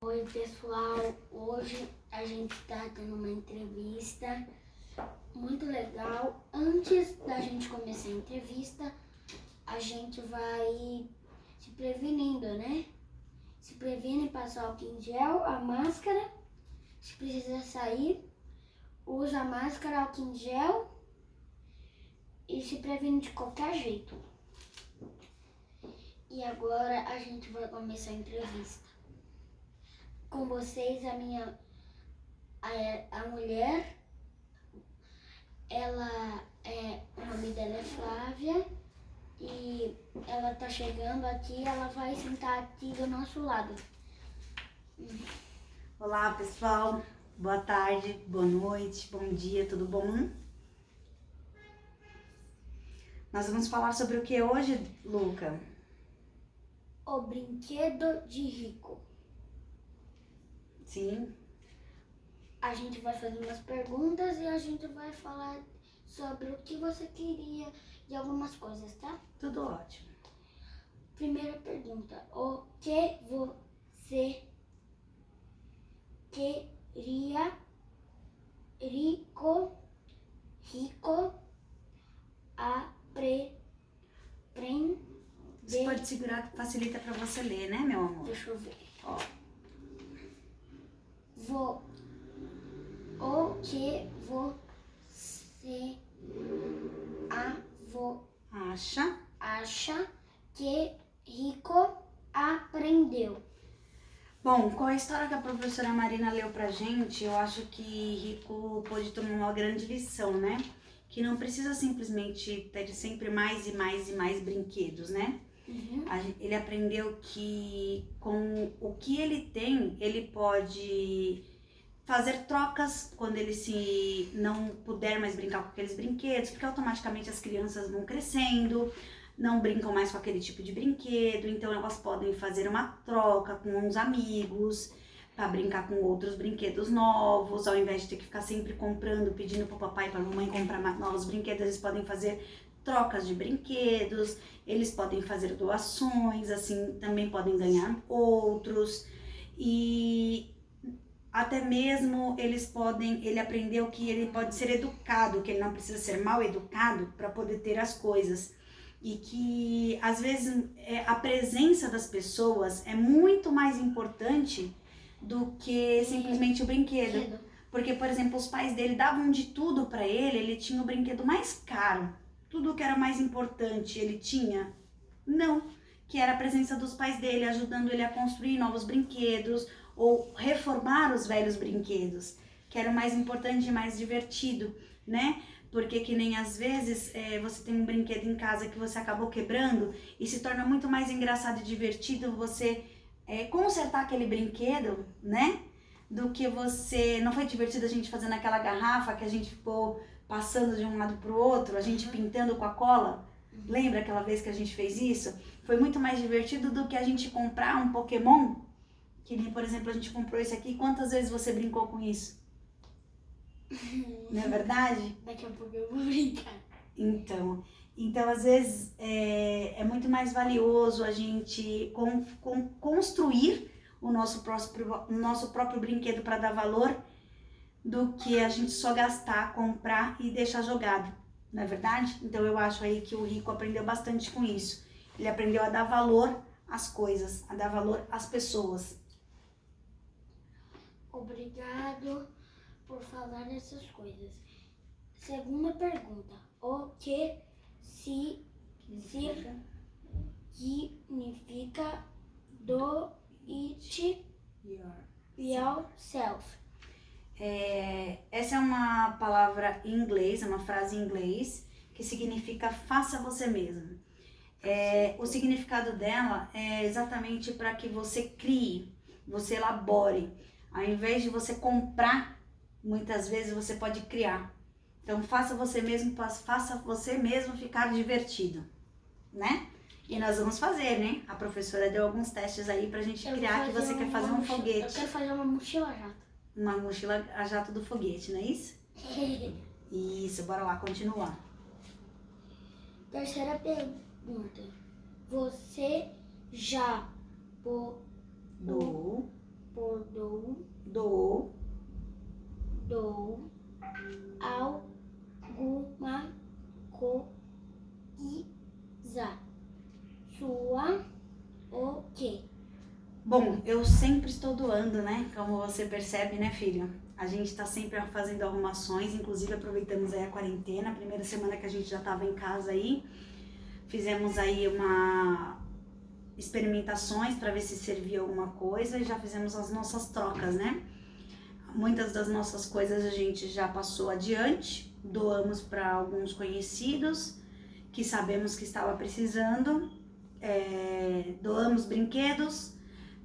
Oi pessoal, hoje a gente está tendo uma entrevista muito legal. Antes da gente começar a entrevista, a gente vai se prevenindo, né? Se previne, passar álcool em gel, a máscara. Se precisa sair, usa a máscara, álcool em gel e se previne de qualquer jeito. E agora a gente vai começar a entrevista. Com vocês, a mulher, o nome dela é Flávia e ela tá chegando aqui, ela vai sentar aqui do nosso lado. Olá pessoal, boa tarde, boa noite, bom dia, tudo bom? Nós vamos falar sobre o que hoje, Luca? O brinquedo de rico. Sim. A gente vai fazer umas perguntas e a gente vai falar sobre o que você queria e algumas coisas, tá? Tudo ótimo. Primeira pergunta, o que você queria rico aprender? Você pode segurar que facilita para você ler, né, meu amor? Deixa eu ver. Ó. O que você acha que Rico aprendeu? Bom, com a história que a professora Marina leu pra gente, eu acho que Rico pôde tomar uma grande lição, né? Que não precisa simplesmente ter sempre mais e mais e mais brinquedos, né? Uhum. Ele aprendeu que com o que ele tem, ele pode fazer trocas quando ele se não puder mais brincar com aqueles brinquedos, porque automaticamente as crianças vão crescendo, não brincam mais com aquele tipo de brinquedo, então elas podem fazer uma troca com uns amigos para brincar com outros brinquedos novos, ao invés de ter que ficar sempre comprando, pedindo para o papai e para a mamãe comprar novos brinquedos, eles podem fazer trocas de brinquedos, eles podem fazer doações, assim, também podem ganhar outros, e até mesmo ele aprendeu que ele pode ser educado, que ele não precisa ser mal educado para poder ter as coisas. E que às vezes a presença das pessoas é muito mais importante do que simplesmente o brinquedo. Porque, por exemplo, os pais dele davam de tudo para ele tinha o brinquedo mais caro. Tudo que era mais importante ele tinha? Não. Que era a presença dos pais dele, ajudando ele a construir novos brinquedos, ou reformar os velhos brinquedos, que era o mais importante e mais divertido, né? Porque que nem às vezes você tem um brinquedo em casa que você acabou quebrando e se torna muito mais engraçado e divertido você consertar aquele brinquedo, né? Do que você... Não foi divertido a gente fazendo aquela garrafa que a gente ficou passando de um lado pro outro, a gente pintando com a cola? Lembra aquela vez que a gente fez isso? Foi muito mais divertido do que a gente comprar um Pokémon. Que nem, por exemplo, a gente comprou esse aqui. Quantas vezes você brincou com isso? Não é verdade? Daqui a pouco eu vou brincar. Então às vezes é muito mais valioso a gente construir o nosso próprio brinquedo para dar valor do que a gente só gastar, comprar e deixar jogado. Não é verdade? Então eu acho aí que o Rico aprendeu bastante com isso. Ele aprendeu a dar valor às coisas, a dar valor às pessoas. Obrigado por falar dessas coisas. Segunda pergunta. O que significa do it yourself? Essa é uma palavra em inglês, é uma frase em inglês que significa faça você mesmo. O significado dela é exatamente para que você crie, você elabore. Ao invés de você comprar, muitas vezes você pode criar. Então faça você mesmo ficar divertido, né? E nós vamos fazer, né? A professora deu alguns testes aí pra gente criar, que você quer fazer um foguete. Eu quero fazer uma mochila a jato. Uma mochila a jato do foguete, não é isso? Isso, bora lá continuar. Terceira pergunta. Você já podou dou alguma coisa sua o quê? Bom, eu sempre estou doando, né? Como você percebe, né, filho? A gente tá sempre fazendo arrumações, inclusive aproveitamos aí a quarentena, a primeira semana que a gente já tava em casa aí. Fizemos aí experimentações para ver se servia alguma coisa e já fizemos as nossas trocas, né? Muitas das nossas coisas a gente já passou adiante, doamos para alguns conhecidos que sabemos que estava precisando, doamos brinquedos,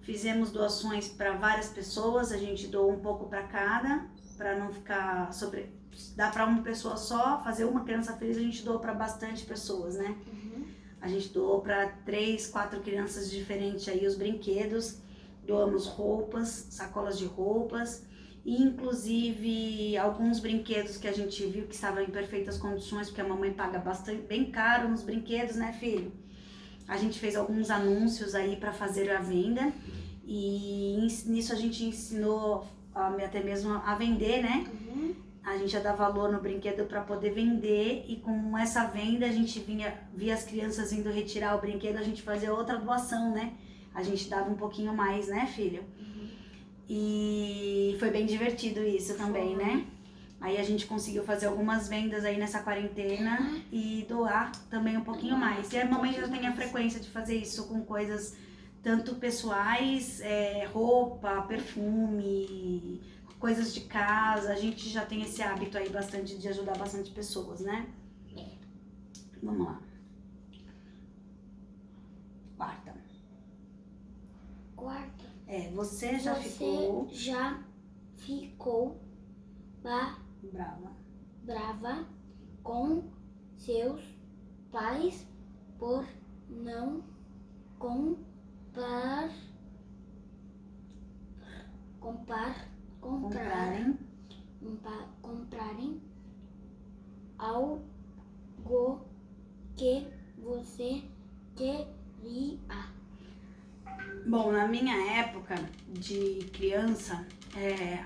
fizemos doações para várias pessoas, a gente doou um pouco para cada, para não ficar dá para uma pessoa só, fazer uma criança feliz, a gente doou para bastante pessoas, né? A gente doou para 3, 4 crianças diferentes aí os brinquedos, doamos roupas, sacolas de roupas, e inclusive alguns brinquedos que a gente viu que estavam em perfeitas condições, porque a mamãe paga bem caro nos brinquedos, né, filho? A gente fez alguns anúncios aí para fazer a venda e nisso a gente ensinou até mesmo a vender, né? A gente já dá valor no brinquedo para poder vender e com essa venda a gente via as crianças indo retirar o brinquedo, a gente fazia outra doação, né? A gente dava um pouquinho mais, né, filho? E foi bem divertido isso também, né? Aí a gente conseguiu fazer algumas vendas aí nessa quarentena e doar também um pouquinho mais. E a mamãe já tem a frequência de fazer isso com coisas tanto pessoais, roupa, perfume, coisas de casa. A gente já tem esse hábito aí bastante de ajudar bastante pessoas, né? Vamos lá. Quarta. Você já ficou brava com seus pais por não comprarem algo que você queria? Bom, na minha época de criança,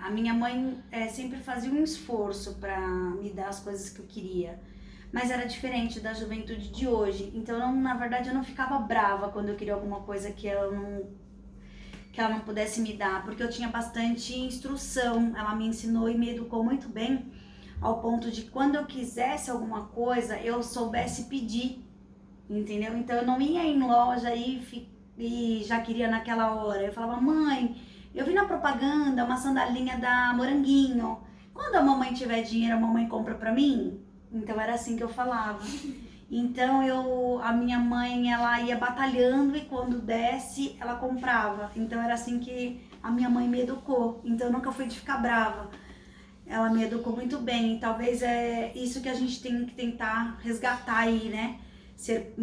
a minha mãe sempre fazia um esforço para me dar as coisas que eu queria, mas era diferente da juventude de hoje. Então, na verdade, eu não ficava brava quando eu queria alguma coisa que ela não pudesse me dar, porque eu tinha bastante instrução. Ela me ensinou e me educou muito bem, ao ponto de quando eu quisesse alguma coisa, eu soubesse pedir, entendeu? Então, eu não ia em loja e já queria naquela hora. Eu falava, mãe, eu vi na propaganda uma sandalinha da Moranguinho. Quando a mamãe tiver dinheiro, a mamãe compra pra mim? Então era assim que eu falava. Então a minha mãe, ela ia batalhando e quando desse, ela comprava. Então era assim que a minha mãe me educou. Então eu nunca fui de ficar brava. Ela me educou muito bem. E talvez é isso que a gente tem que tentar resgatar aí, né? Ser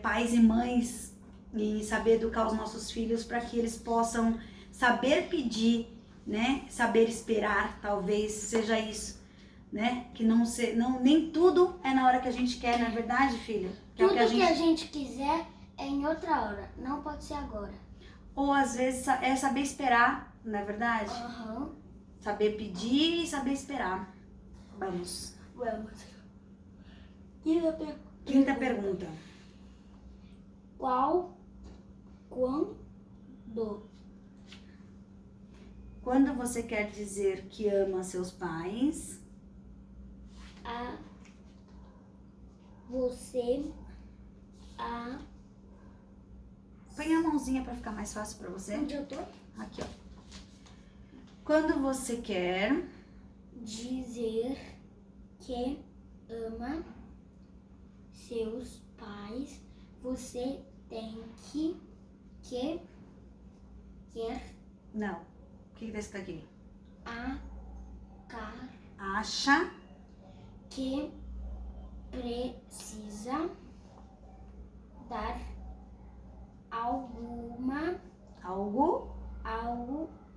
pais e mães e saber educar os nossos filhos para que eles possam saber pedir, né? Saber esperar, talvez seja isso, né? Que nem tudo é na hora que a gente quer, não é verdade, filho? Tudo que a gente quiser é em outra hora, não pode ser agora. Ou às vezes é saber esperar, não é verdade? Saber pedir e saber esperar. Vamos. Quinta pergunta. Quando você quer dizer que ama seus pais? Põe a mãozinha para ficar mais fácil para você. Onde eu tô? Aqui, ó. Quando você quer dizer que ama seus pais, você tem que Não. O que tá escrito aqui? Acha que precisa dar algo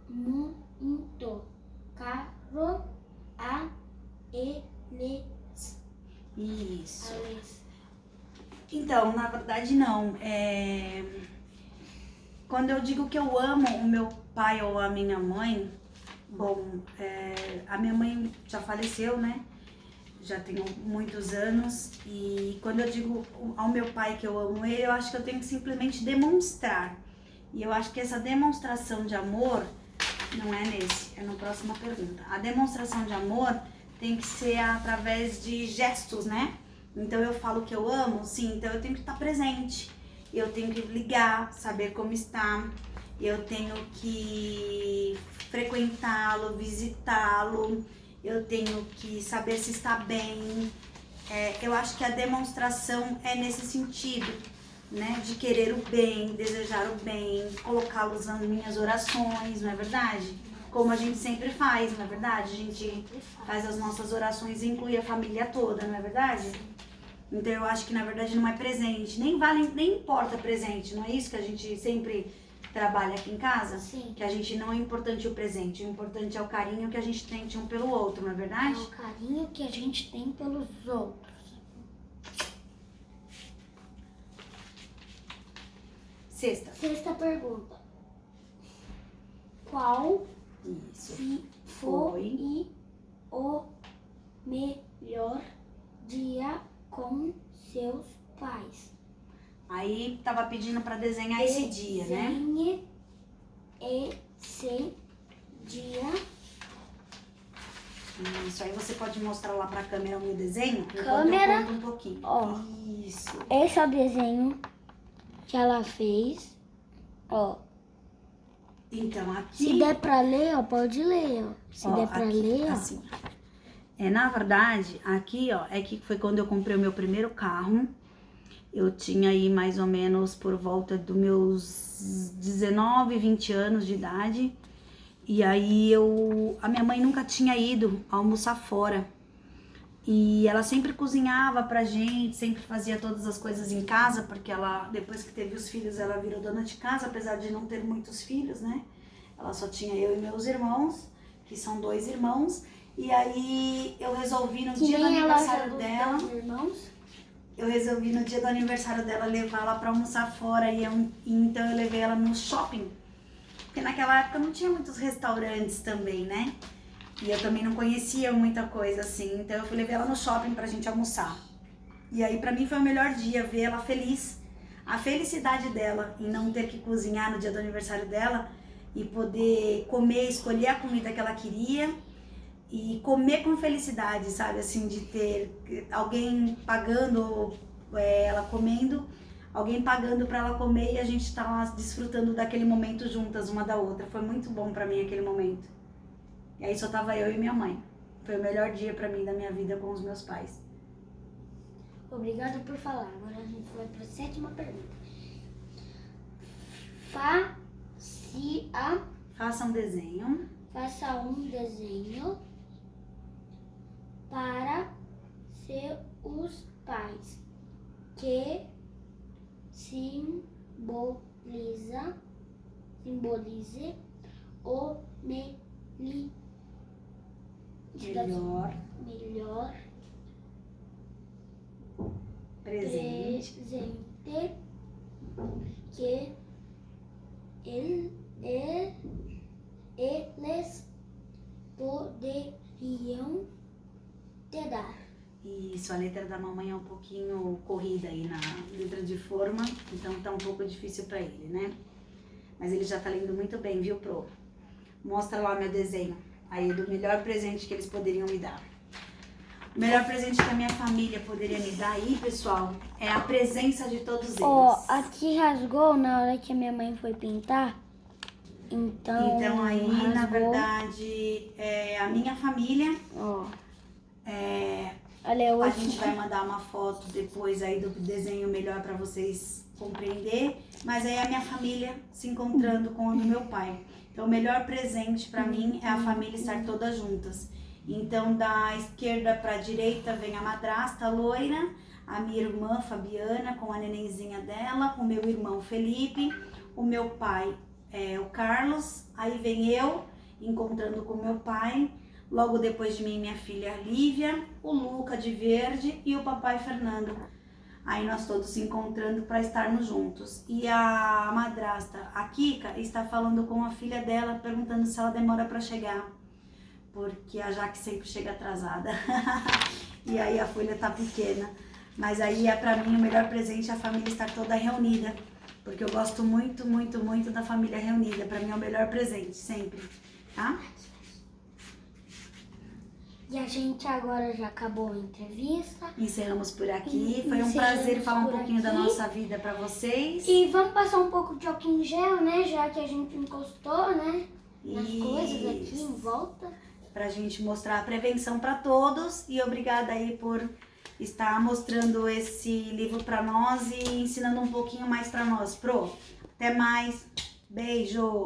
muito caro a eles. Isso. Então, na verdade não. Quando eu digo que eu amo o meu pai ou a minha mãe, bom, a minha mãe já faleceu, né? Já tenho muitos anos, e quando eu digo ao meu pai que eu amo ele, eu acho que eu tenho que simplesmente demonstrar. E eu acho que essa demonstração de amor não é nesse, é na próxima pergunta. A demonstração de amor tem que ser através de gestos, né? Então eu falo que eu amo, sim, então eu tenho que estar presente. Eu tenho que ligar, saber como está. Eu tenho que frequentá-lo, visitá-lo. Eu tenho que saber se está bem. Eu acho que a demonstração é nesse sentido, né? De querer o bem, desejar o bem, colocá-los nas minhas orações, não é verdade? Como a gente sempre faz, não é verdade? A gente faz as nossas orações e inclui a família toda, não é verdade? Então eu acho que na verdade não é presente, nem importa presente, não é isso que a gente sempre trabalha aqui em casa? Sim. Que a gente não é importante o presente, o importante é o carinho que a gente tem um pelo outro, não é verdade? É o carinho que a gente tem pelos outros. Sexta pergunta. Qual Isso. foi o melhor dia com seus pais? Aí tava pedindo pra desenhar esse dia, né? Desenhe esse dia. Isso, aí você pode mostrar lá pra câmera o meu desenho? Câmera. Eu conto um pouquinho. Ó. Isso. Esse é o desenho que ela fez. Ó. Então, aqui... Se der pra ler, ó, pode ler, ó. Se der pra aqui, ler, ó. assim. Na verdade, aqui, ó, é que foi quando eu comprei o meu primeiro carro. Eu tinha aí mais ou menos por volta dos meus 19, 20 anos de idade. E aí a minha mãe nunca tinha ido almoçar fora. E ela sempre cozinhava pra gente, sempre fazia todas as coisas em casa, porque ela, depois que teve os filhos, ela virou dona de casa, apesar de não ter muitos filhos, né? Ela só tinha eu e meus irmãos, que são 2 irmãos. E aí eu resolvi no dia do aniversário dela... Eu resolvi no dia do aniversário dela levar ela pra almoçar fora e então eu levei ela no shopping. Porque naquela época não tinha muitos restaurantes também, né? E eu também não conhecia muita coisa assim, então eu levei ela no shopping pra gente almoçar. E aí pra mim foi o melhor dia, ver ela feliz. A felicidade dela em não ter que cozinhar no dia do aniversário dela e poder comer, escolher a comida que ela queria e comer com felicidade, sabe? Assim, de ter alguém pagando, ela comendo, alguém pagando pra ela comer e a gente tá lá desfrutando daquele momento juntas, uma da outra. Foi muito bom pra mim aquele momento. E aí só tava eu e minha mãe. Foi o melhor dia pra mim da minha vida com os meus pais. Obrigada por falar. Agora a gente vai pra 7ª pergunta. Faça um desenho. Faça um desenho para seus pais que simbolize o Melhor presente que eles poderiam te dar. Isso, a letra da mamãe é um pouquinho corrida aí na letra de forma, então tá um pouco difícil pra ele, né? Mas ele já tá lendo muito bem, viu, Pro? Mostra lá meu desenho aí do melhor presente que eles poderiam me dar. O melhor presente que a minha família poderia me dar aí, pessoal, é a presença de todos eles. Ó, aqui rasgou na hora que a minha mãe foi pintar. Então aí, rasgou. na verdade, a minha família... Ó. A gente vai mandar uma foto depois aí do desenho melhor para vocês compreender, mas aí a minha família se encontrando com a do meu pai. Então o melhor presente para mim é a família estar todas juntas. Então da esquerda para a direita vem a madrasta loira, a minha irmã Fabiana com a nenenzinha dela, o meu irmão Felipe, o meu pai o Carlos, aí vem eu encontrando com meu pai. Logo depois de mim, minha filha Lívia, o Luca de verde e o papai Fernando. Aí nós todos se encontrando para estarmos juntos. E a madrasta, a Kika, está falando com a filha dela, perguntando se ela demora para chegar. Porque a Jaque sempre chega atrasada. E aí a folha tá pequena. Mas aí para mim o melhor presente é a família estar toda reunida. Porque eu gosto muito, muito, muito da família reunida. Para mim é o melhor presente, sempre. Tá? E a gente agora já acabou a entrevista. Encerramos por aqui. Foi um prazer falar um pouquinho da nossa vida para vocês. E vamos passar um pouco de álcool em gel, né? Já que a gente encostou, né? Nas coisas aqui em volta. Pra gente mostrar a prevenção para todos. E obrigada aí por estar mostrando esse livro para nós e ensinando um pouquinho mais para nós. Pro, até mais. Beijo!